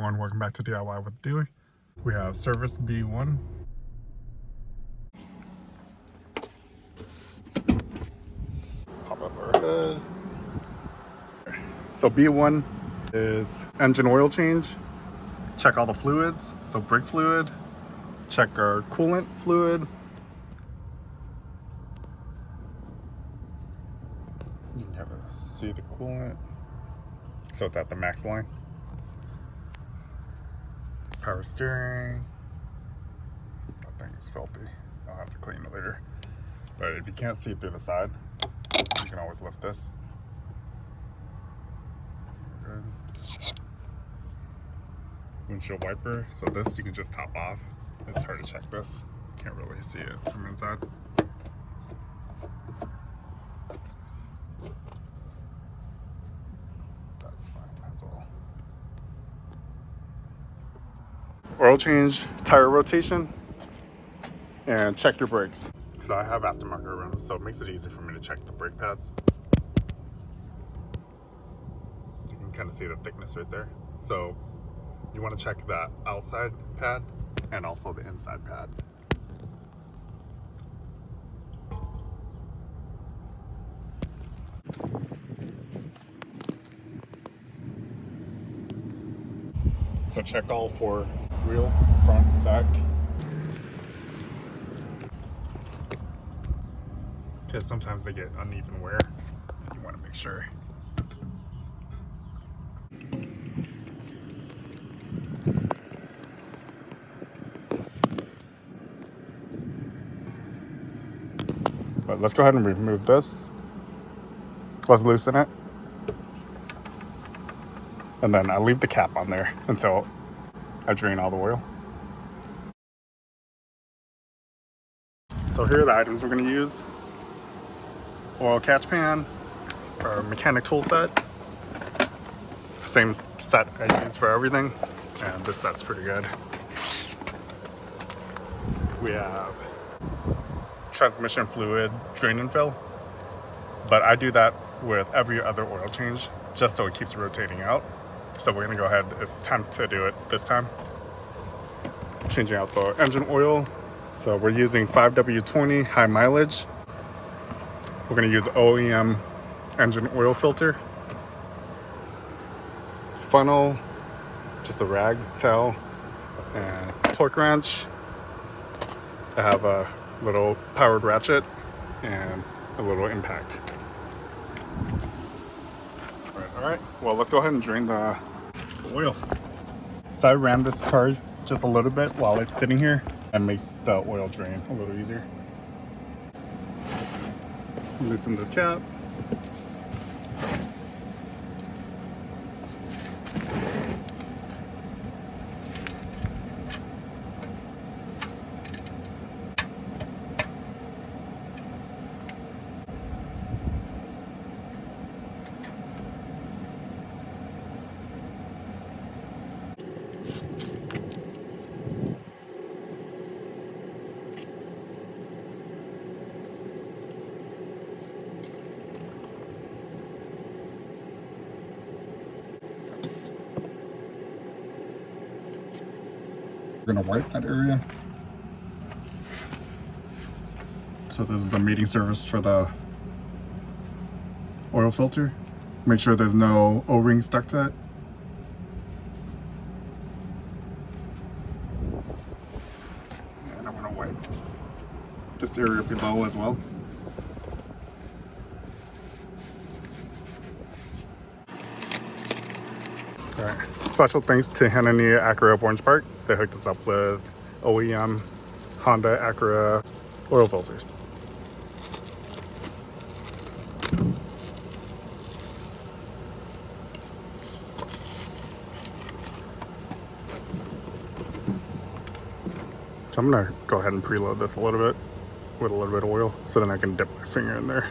everyone, welcome back to DIY with Dewey. We have service B1. Pop up our hood. So B1 is engine oil change. Check all the fluids, so brake fluid. Check our coolant fluid. You can kind of see the coolant. So it's at the max line. Power steering. That thing is filthy. I'll have to clean it later. But if you can't see it through the side, you can always lift this. Good. Windshield wiper. So this you can just top off. It's hard to check this. Can't really see it from inside. That's fine as well. Oil change, tire rotation, and check your brakes. So I have aftermarket rims, so it makes it easy for me to check the brake pads. You can kind of see the thickness right there. So you want to check the outside pad and also the inside pad. So check all four wheels, front, back. Because sometimes they get uneven wear. You want to make sure. But let's go ahead and remove this. Let's loosen it. And then I leave the cap on there until I drain all the oil. So here are the items we're going to use. Oil catch pan, our mechanic tool set. Same set I use for everything, and this set's pretty good. We have transmission fluid drain and fill, but I do that with every other oil change just so it keeps rotating out. So we're gonna go ahead, it's time to do it this time. Changing out the engine oil. So we're using 5W20 high mileage. We're gonna use OEM engine oil filter. Funnel, just a rag towel, and torque wrench. I have a little powered ratchet and a little impact. All right, well, let's go ahead and drain the oil. So I ran this car just a little bit while it's sitting here and makes the oil drain a little easier. Loosen this cap. We're gonna wipe that area. So this is the mating surface for the oil filter. Make sure there's no O-ring stuck to it. And I'm gonna wipe this area below as well. All right. Special thanks to Hanania Acura of Orange Park. They hooked us up with OEM Honda Acura oil filters. So I'm gonna go ahead and preload this a little bit with a little bit of oil so then I can dip my finger in there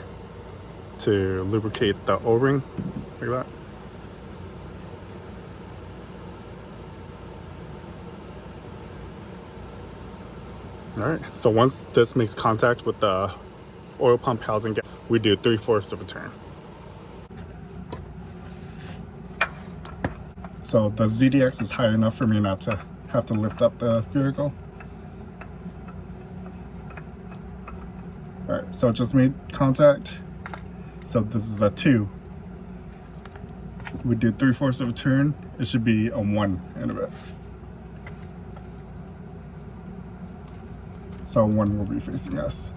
to lubricate the O-ring like that. All right, so once this makes contact with the oil pump housing, we do 3/4 of a turn. So the ZDX is high enough for me not to have to lift up the vehicle. Alright, so it just made contact. So this is a 2. We do 3/4 of a turn. It should be a 1 in a bit. So 1 will be facing us.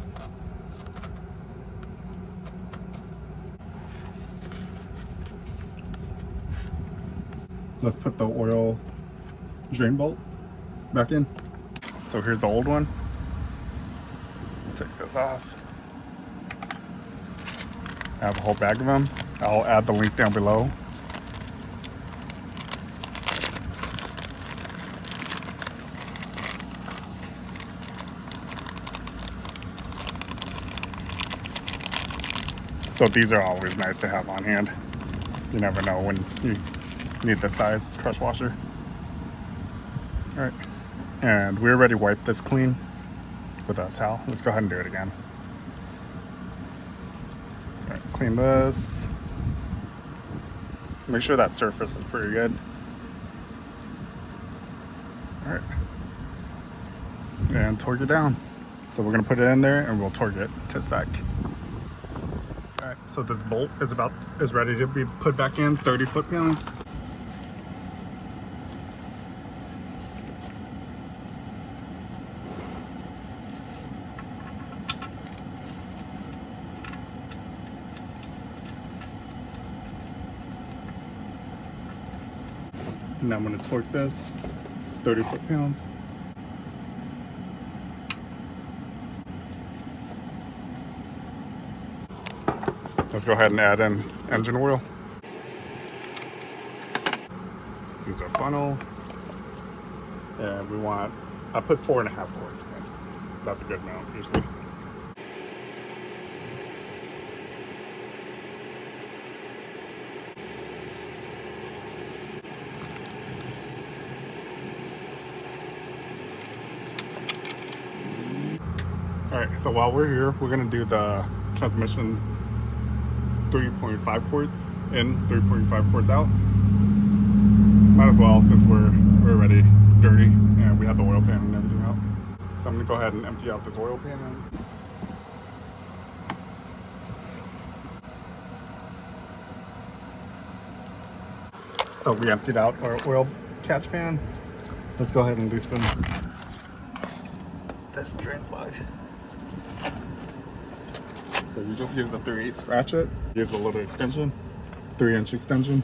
Let's put the oil drain bolt back in. So here's the old one. Take this off. I have a whole bag of them. I'll add the link down below. So these are always nice to have on hand. You never know when you need this size crush washer. All right, and we already wiped this clean with a towel. Let's go ahead and do it again. All right, clean this. Make sure that surface is pretty good. All right, and torque it down. So we're gonna put it in there and we'll torque it to spec. All right, so this bolt is ready to be put back in, 30 foot-pounds. And I'm going to torque this 30 foot-pounds. Let's go ahead and add in engine oil. Use our funnel. And we want, I put 4.5 quarts in. That's a good amount usually. Alright, so while we're here, we're going to do the transmission 3.5 quarts in, 3.5 quarts out. Might as well, since we're already dirty and we have the oil pan and everything out. So I'm going to go ahead and empty out this oil pan. So we emptied out our oil catch pan. Let's go ahead and loosen this drain plug. So you just use a 3/8 ratchet. Use a little extension, 3-inch extension.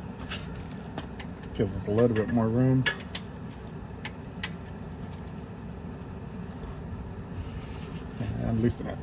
Gives us a little bit more room. And loosen it.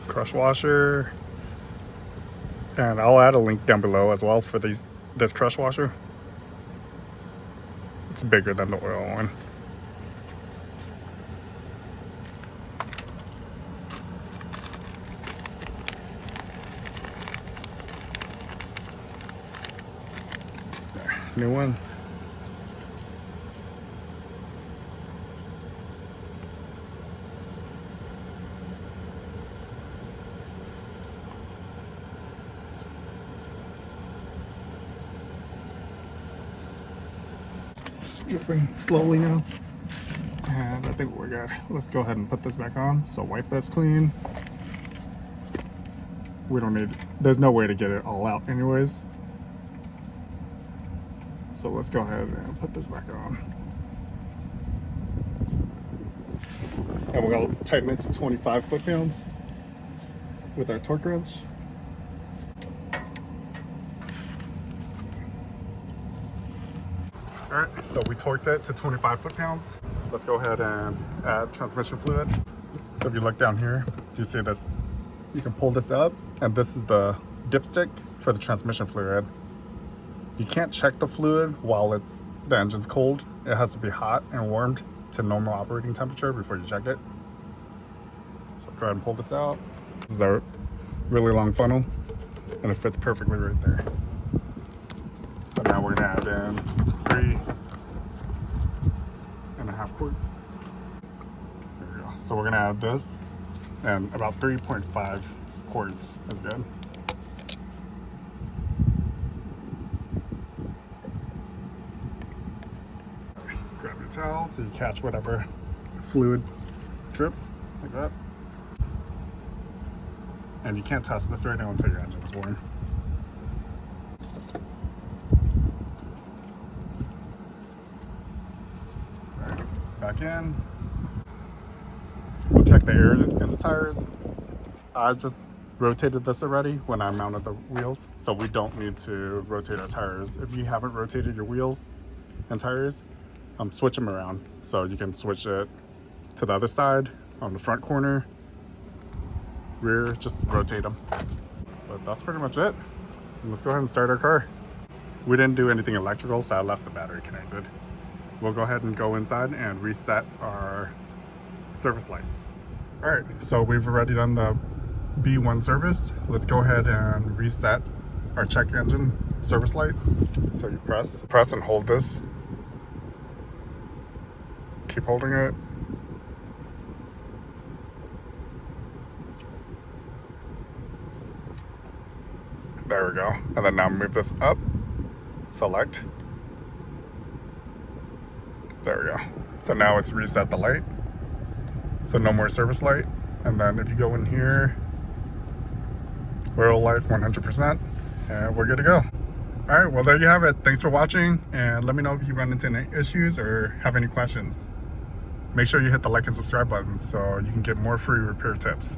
Crush washer, and I'll add a link down below as well for this crush washer. It's bigger than the oil one. There, new one. Dripping slowly now, and I think we're good. Let's go ahead and put this back on. So wipe this clean. We don't need, there's no way to get it all out anyways. So let's go ahead and put this back on. And we're gonna tighten it to 25 foot-pounds with our torque wrench. All right, so we torqued it to 25 foot-pounds. Let's go ahead and add transmission fluid. So if you look down here, do you see this? You can pull this up, and this is the dipstick for the transmission fluid. You can't check the fluid while the engine's cold. it has to be hot and warmed to normal operating temperature before you check it. So go ahead and pull this out. This is a really long funnel and it fits perfectly right there. So now we're gonna add in 3.5 quarts. There we go. So we're gonna add this, and about 3.5 quarts is good. Grab your towel so you catch whatever fluid drips, like that. And you can't test this right now until your engine's warm. All right, back in. We'll check the air in the tires. I just rotated this already when I mounted the wheels, so we don't need to rotate our tires. If you haven't rotated your wheels and tires, switch them around. So you can switch it to the other side on the front corner, rear, just rotate them. But that's pretty much it. Let's go ahead and start our car. We didn't do anything electrical, so I left the battery connected. We'll go ahead and go inside and reset our service light. All right, so we've already done the B1 service. Let's go ahead and reset our check engine service light. So you press and hold this. Keep holding it. There we go. And then now move this up, select. There we go. So now it's reset the light. So no more service light. And then if you go in here, oil life 100%, and we're good to go. All right, well, there you have it. Thanks for watching, and let me know if you run into any issues or have any questions. Make sure you hit the like and subscribe button so you can get more free repair tips.